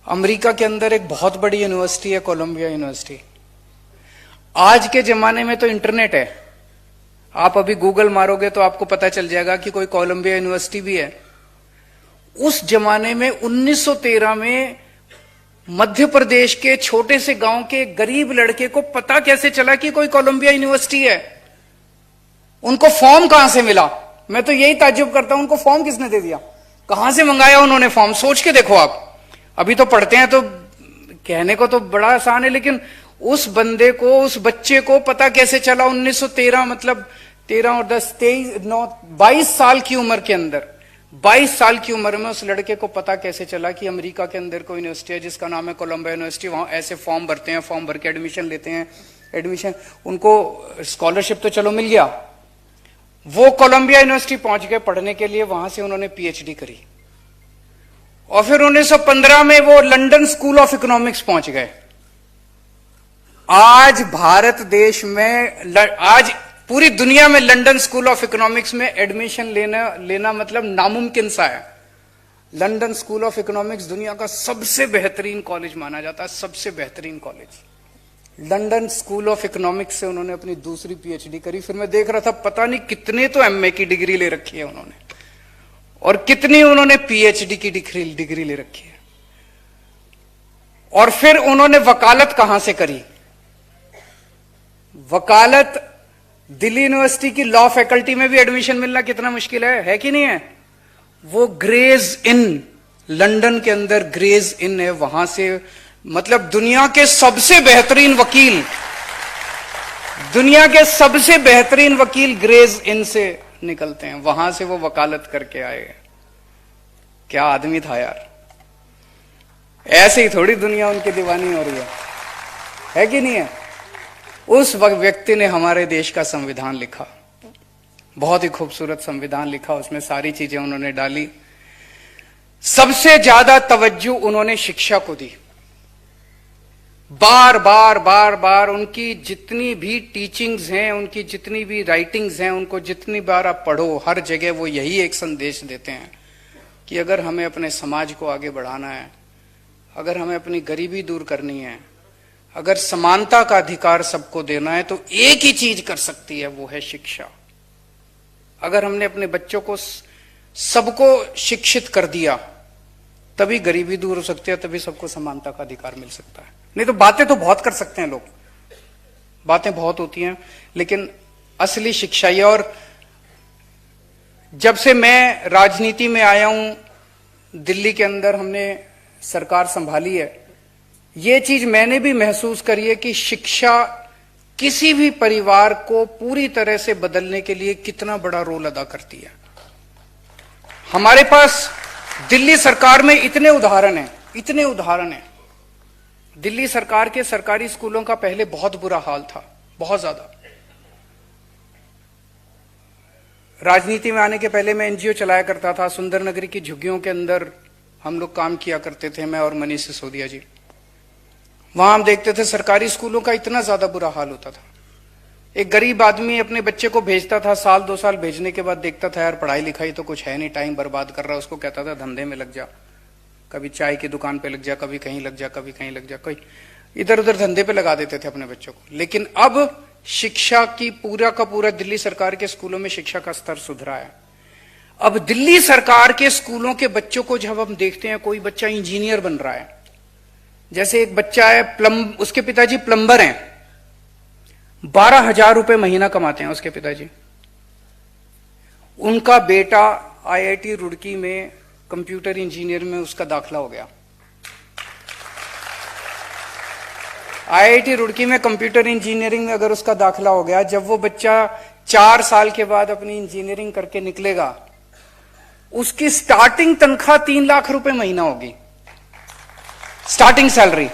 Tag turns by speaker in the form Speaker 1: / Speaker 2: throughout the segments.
Speaker 1: America के अंदर एक बहुत बड़ी यूनिवर्सिटी है, कोलंबिया यूनिवर्सिटी। आज के जमाने में तो इंटरनेट है, आप अभी गूगल मारोगे तो आपको पता चल जाएगा कि कोई कोलंबिया यूनिवर्सिटी भी है। उस जमाने में 1913 में मध्य प्रदेश के छोटे से गांव के गरीब लड़के को पता कैसे चला कि कोई कोलंबिया यूनिवर्सिटी है? उनको फॉर्म कहां से मिला? मैं तो यही ताज्जुब करता हूं, उनको फॉर्म किसने दे दिया? कहां से मंगाया उन्होंने फॉर्म? सोच के देखो आप। अभी तो पढ़ते हैं तो कहने को तो बड़ा आसान है, लेकिन उस बंदे को, उस बच्चे को पता कैसे चला 1913, मतलब 13 और 10, 23, 9, 22 साल की उम्र के अंदर, 22 साल की उम्र में उस लड़के को पता कैसे चला कि अमेरिका के अंदर कोई यूनिवर्सिटी है जिसका नाम है कोलंबिया यूनिवर्सिटी। वहां ऐसे फॉर्म भरते हैं, फॉर्म भर के एडमिशन लेते हैं। एडमिशन, उनको स्कॉलरशिप तो चलो मिल गया, वो कोलंबिया यूनिवर्सिटी पहुंच गए पढ़ने के लिए। वहां से उन्होंने पीएचडी करी और फिर 1915 में वो लंदन स्कूल ऑफ इकोनॉमिक्स पहुंच गए। आज भारत देश में, आज पूरी दुनिया में लंदन स्कूल ऑफ इकोनॉमिक्स में एडमिशन लेना मतलब नामुमकिन सा है। लंदन स्कूल ऑफ इकोनॉमिक्स दुनिया का सबसे बेहतरीन कॉलेज माना जाता है, सबसे बेहतरीन college. London school of economics से उन्होंने अपनी दूसरी पीएचडी करी। फिर मैं देख रहा था, पता नहीं कितने तो एमए की डिग्री ले रखी है उन्होंने, और कितनी उन्होंने पीएचडी की डिग्री ले रखी है। और फिर उन्होंने वकालत कहां से करी? वकालत दिल्ली यूनिवर्सिटी की लॉ फैकल्टी में भी एडमिशन मिलना कितना मुश्किल है कि नहीं है? वो ग्रेज इन, लंदन के अंदर ग्रेज इन है, वहां से, मतलब दुनिया के सबसे बेहतरीन वकील, दुनिया के सबसे बेहतरीन वकील ग्रेज इन से निकलते हैं, वहां से वो वकालत करके आए। क्या आदमी था यार! ऐसे ही थोड़ी दुनिया उनकी दीवानी हो रही है कि नहीं है? उस व्यक्ति ने हमारे देश का संविधान लिखा, बहुत ही खूबसूरत संविधान लिखा, उसमें सारी चीजें उन्होंने डाली। सबसे ज्यादा तवज्जो उन्होंने शिक्षा को दी। बार बार बार बार उनकी जितनी भी टीचिंग्स हैं, उनकी जितनी भी राइटिंग्स हैं, उनको जितनी बार आप पढ़ो, हर जगह वो यही एक संदेश देते हैं कि अगर हमें अपने समाज को आगे बढ़ाना है, अगर हमें अपनी गरीबी दूर करनी है, अगर समानता का अधिकार सबको देना है, तो एक ही चीज कर सकती है, वो है शिक्षा। अगर हमने अपने बच्चों को, सबको शिक्षित कर दिया, तभी गरीबी दूर हो सकती है, तभी सबको समानता का अधिकार मिल सकता है। नहीं तो बातें तो बहुत कर सकते हैं लोग, बातें बहुत होती हैं, लेकिन असली शिक्षा ये। और जब से मैं राजनीति में आया हूं, दिल्ली के अंदर हमने सरकार संभाली है, ये चीज मैंने भी महसूस करी है कि शिक्षा किसी भी परिवार को पूरी तरह से बदलने के लिए कितना बड़ा रोल अदा करती है। हमारे पास दिल्ली सरकार में इतने उदाहरण हैं, इतने उदाहरण हैं। दिल्ली सरकार के सरकारी स्कूलों का पहले बहुत बुरा हाल था, बहुत ज्यादा। राजनीति में आने के पहले मैं एनजीओ चलाया करता था, सुंदर नगरी की झुग्गियों के अंदर हम लोग काम किया करते थे, मैं और मनीष सिसोदिया जी। वहां हम देखते थे सरकारी स्कूलों का इतना ज्यादा बुरा हाल होता था। एक गरीब आदमी अपने बच्चे को भेजता था, साल 2 साल भेजने के बाद देखता था यार पढ़ाई लिखाई तो कुछ है नहीं, टाइम बर्बाद कर रहा है, उसको कहता था धंधे में लग जा, कभी चाय की दुकान पे लग जा, कभी कहीं लग जा, कभी कहीं लग जा, कोई इधर उधर धंधे पे लगा देते थे अपने बच्चों को। लेकिन अब शिक्षा की पूरा का पूरा दिल्ली सरकार के स्कूलों में शिक्षा का स्तर सुधरा है। अब दिल्ली सरकार के स्कूलों के बच्चों को जब हम देखते हैं, कोई बच्चा इंजीनियर बन रहा है, जैसे एक बच्चा है उसके पिताजी प्लम्बर हैं, 12,000 रुपए महीना कमाते हैं उसके पिताजी। उनका बेटा आईआईटी रुड़की में कंप्यूटर इंजीनियर में उसका दाखला हो गया। आईआईटी रुड़की में कंप्यूटर इंजीनियरिंग में अगर उसका दाखला हो गया, जब वो बच्चा 4 साल के बाद अपनी इंजीनियरिंग करके निकलेगा, उसकी स्टार्टिंग तनख्वाह 3 लाख रुपए महीना होगी। स्टार्टिंग सैलरी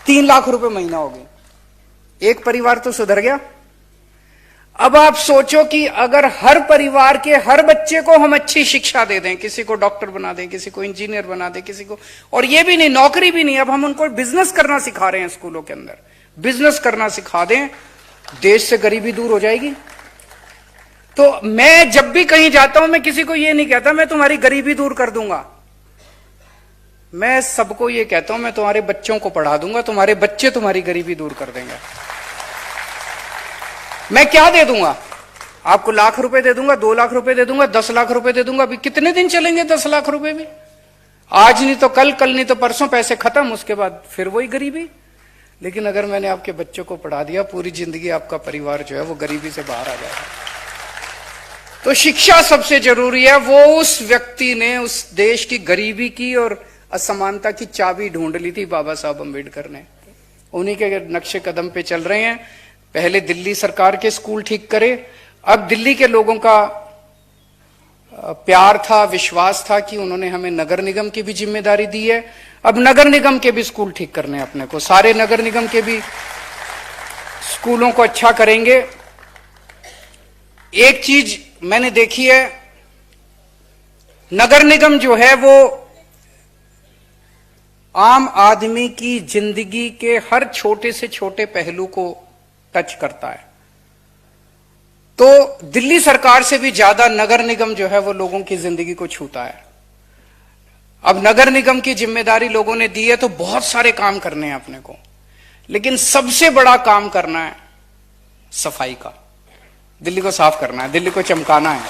Speaker 1: 3 लाख रुपए महीना होगी। एक परिवार तो सुधर गया। अब आप सोचो कि अगर हर परिवार के हर बच्चे को हम अच्छी शिक्षा दे दें, किसी को डॉक्टर बना दें, किसी को इंजीनियर बना दें, किसी को, और ये भी नहीं, नौकरी भी नहीं, अब हम उनको बिजनेस करना सिखा रहे हैं स्कूलों के अंदर, बिजनेस करना सिखा दें, देश से गरीबी दूर हो जाएगी। तो मैं जब भी कहीं जाता हूं, मैं किसी को ये नहीं कहता मैं तुम्हारी गरीबी दूर कर दूंगा। मैं सबको ये कहता हूं, मैं तुम्हारे बच्चों को पढ़ा दूंगा, तुम्हारे बच्चे तुम्हारी गरीबी दूर कर देंगे। मैं क्या दे दूंगा आपको? लाख रुपए दे दूंगा, 2 लाख रुपए दे दूंगा, 10 लाख रुपए दे दूंगा। अभी कितने दिन चलेंगे 10 लाख रुपए भी? आज नहीं तो कल, कल नहीं तो परसों पैसे खत्म, उसके बाद फिर वही गरीबी। लेकिन अगर मैंने आपके बच्चों को पढ़ा दिया, पूरी जिंदगी आपका परिवार जो है वो गरीबी से बाहर आ जाएगा। तो शिक्षा सबसे जरूरी है। वो उस व्यक्ति ने उस देश की गरीबी की और असमानता की चाबी ढूंढ ली थी, बाबा साहब अम्बेडकर ने। उन्हीं के नक्शे कदम पे चल रहे हैं। पहले दिल्ली सरकार के स्कूल ठीक करे, अब दिल्ली के लोगों का प्यार था, विश्वास था कि उन्होंने हमें नगर निगम की भी जिम्मेदारी दी है। अब नगर निगम के भी स्कूल ठीक करने हैं अपने को, सारे नगर निगम के भी स्कूलों को अच्छा करेंगे। एक चीज मैंने देखी है, नगर निगम जो है वो आम आदमी की जिंदगी के हर छोटे से छोटे पहलू को टच करता है। तो दिल्ली सरकार से भी ज्यादा नगर निगम जो है वो लोगों की जिंदगी को छूता है। अब नगर निगम की जिम्मेदारी लोगों ने दी है तो बहुत सारे काम करने हैं अपने को, लेकिन सबसे बड़ा काम करना है सफाई का। दिल्ली को साफ करना है, दिल्ली को चमकाना है,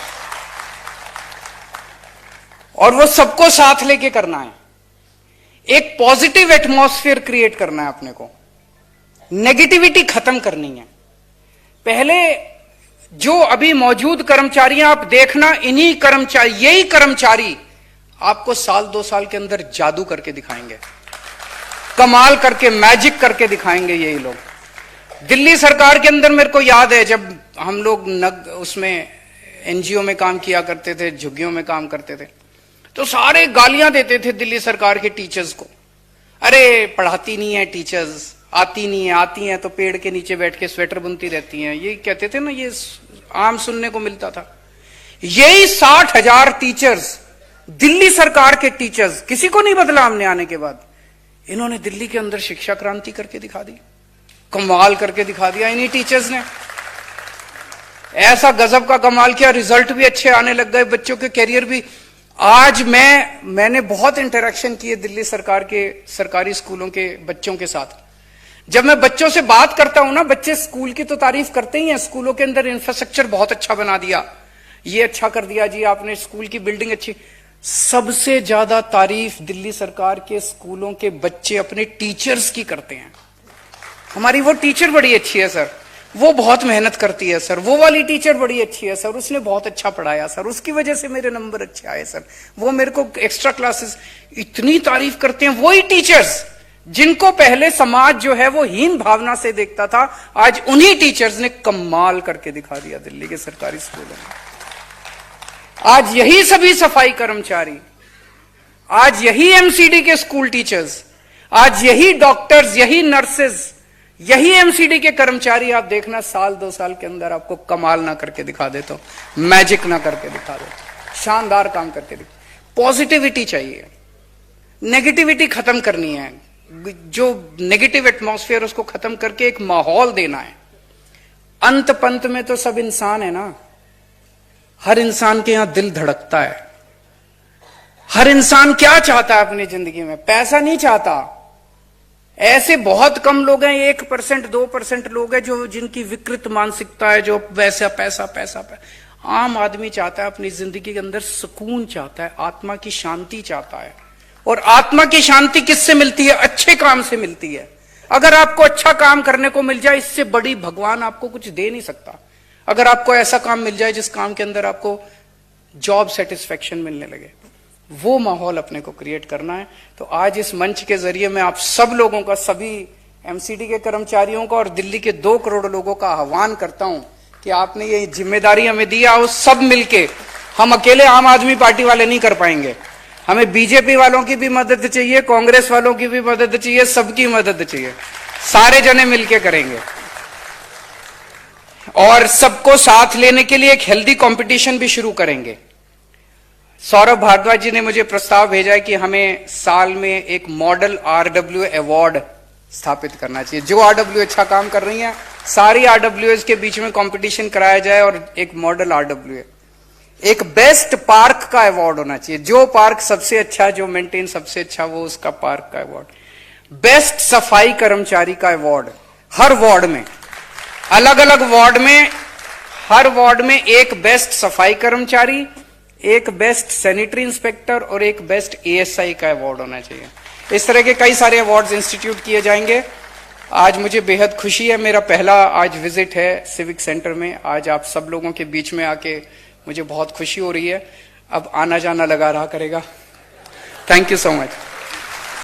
Speaker 1: और वो सबको साथ लेके करना है। एक पॉजिटिव एटमॉस्फेयर क्रिएट करना है अपने को, नेगेटिविटी खत्म करनी है। पहले जो अभी मौजूद कर्मचारी आप देखना, यही कर्मचारी आपको साल 2 साल के अंदर जादू करके दिखाएंगे, कमाल करके, मैजिक करके दिखाएंगे यही लोग। दिल्ली सरकार के अंदर मेरे को याद है जब हम लोग उसमें एनजीओ में काम किया करते थे, झुग्गियों में काम करते थे, तो सारे गालियां देते थे दिल्ली सरकार के टीचर्स को। अरे पढ़ाती नहीं है टीचर्स, आती नहीं है, आती हैं तो पेड़ के नीचे बैठ के स्वेटर बुनती रहती हैं, ये कहते थे ना, ये आम सुनने को मिलता था। यही 60,000 टीचर्स, दिल्ली सरकार के टीचर्स, किसी को नहीं बदला हमने आने के बाद। इन्होंने दिल्ली के अंदर शिक्षा क्रांति करके दिखा दी, कमाल करके दिखा दिया इन्हीं टीचर्स ने। ऐसा गजब का कमाल किया, रिजल्ट भी अच्छे आने लग गए, बच्चों के कैरियर भी। आज मैंने बहुत इंटरेक्शन किए दिल्ली सरकार के सरकारी स्कूलों के बच्चों के साथ। जब मैं बच्चों से बात करता हूं ना, बच्चे स्कूल की तो तारीफ करते ही हैं, स्कूलों के अंदर इंफ्रास्ट्रक्चर बहुत अच्छा बना दिया, ये अच्छा कर दिया जी आपने, स्कूल की बिल्डिंग अच्छी। सबसे ज्यादा तारीफ दिल्ली सरकार के स्कूलों के बच्चे अपने टीचर्स की करते हैं। हमारी वो टीचर बड़ी अच्छी है सर, वो बहुत मेहनत करती है सर, वो वाली टीचर बड़ी अच्छी है सर, उसने बहुत अच्छा पढ़ाया सर, उसकी वजह से मेरे नंबर अच्छे आए सर, वो मेरे को एक्स्ट्रा क्लासेस, इतनी तारीफ करते हैं। वही टीचर्स जिनको पहले समाज जो है वो हीन भावना से देखता था, आज उन्हीं टीचर्स ने कमाल करके दिखा दिया दिल्ली के सरकारी स्कूलों में। आज यही सभी सफाई कर्मचारी, आज यही एमसीडी के स्कूल टीचर्स, आज यही डॉक्टर्स, यही नर्सेज, यही एमसीडी के कर्मचारी, आप देखना साल 2 साल के अंदर आपको कमाल ना करके दिखा दे, तो मैजिक ना करके दिखा दे, शानदार काम करके दिखा। पॉजिटिविटी चाहिए, नेगेटिविटी खत्म करनी है, जो नेगेटिव एटमॉस्फेयर उसको खत्म करके एक माहौल देना है। अंत पंत में तो सब इंसान है ना, हर इंसान के यहां दिल धड़कता है। हर इंसान क्या चाहता है अपनी जिंदगी में? पैसा नहीं चाहता। ऐसे बहुत कम लोग हैं, 1% 2% लोग हैं जो जिनकी विकृत मानसिकता है, जो वैसा पैसा पैसा पैसा। आम आदमी चाहता है अपनी जिंदगी के अंदर सुकून चाहता है, आत्मा की शांति चाहता है। और आत्मा की शांति किससे मिलती है? अच्छे काम से मिलती है। अगर आपको अच्छा काम करने को मिल जाए, इससे बड़ी भगवान आपको कुछ दे नहीं सकता। अगर आपको ऐसा काम मिल जाए जिस काम के अंदर आपको जॉब सेटिस्फेक्शन मिलने लगे, वो माहौल अपने को क्रिएट करना है। तो आज इस मंच के जरिए मैं आप सब लोगों का, सभी एमसीडी के कर्मचारियों का और दिल्ली के 2 करोड़ लोगों का आह्वान करता हूं कि आपने ये जिम्मेदारी हमें दी है, सब मिलके, हम अकेले आम आदमी पार्टी वाले नहीं कर पाएंगे। हमें बीजेपी वालों की भी मदद चाहिए, कांग्रेस वालों की भी मदद चाहिए, सबकी मदद चाहिए, सारे जने मिलके करेंगे। और सबको साथ लेने के लिए एक हेल्दी कंपटीशन भी शुरू करेंगे। सौरभ भारद्वाज जी ने मुझे प्रस्ताव भेजा है कि हमें साल में एक मॉडल RWA अवार्ड स्थापित करना चाहिए। जो RWA अच्छा काम कर रही हैं, सारी RWAs के बीच में कंपटीशन कराया जाए और एक मॉडल RWA, एक बेस्ट पार्क का अवार्ड होना चाहिए, जो पार्क सबसे अच्छा, जो मेंटेन सबसे अच्छा, वो उसका पार्क का अवार्ड। बेस्ट सफाई कर्मचारी का अवार्ड, हर वार्ड में, अलग अलग वार्ड में, हर वार्ड में एक बेस्ट सफाई कर्मचारी, एक बेस्ट सैनिटरी इंस्पेक्टर और एक बेस्ट एएसआई का अवार्ड होना चाहिए। इस तरह के कई सारे अवार्ड्स इंस्टीट्यूट किए जाएंगे। आज मुझे बेहद खुशी है, मेरा पहला आज विजिट है सिविक सेंटर में। आज आप सब लोगों के बीच में आके मुझे बहुत खुशी हो रही है। अब आना जाना लगा रहा करेगा। Thank you so much.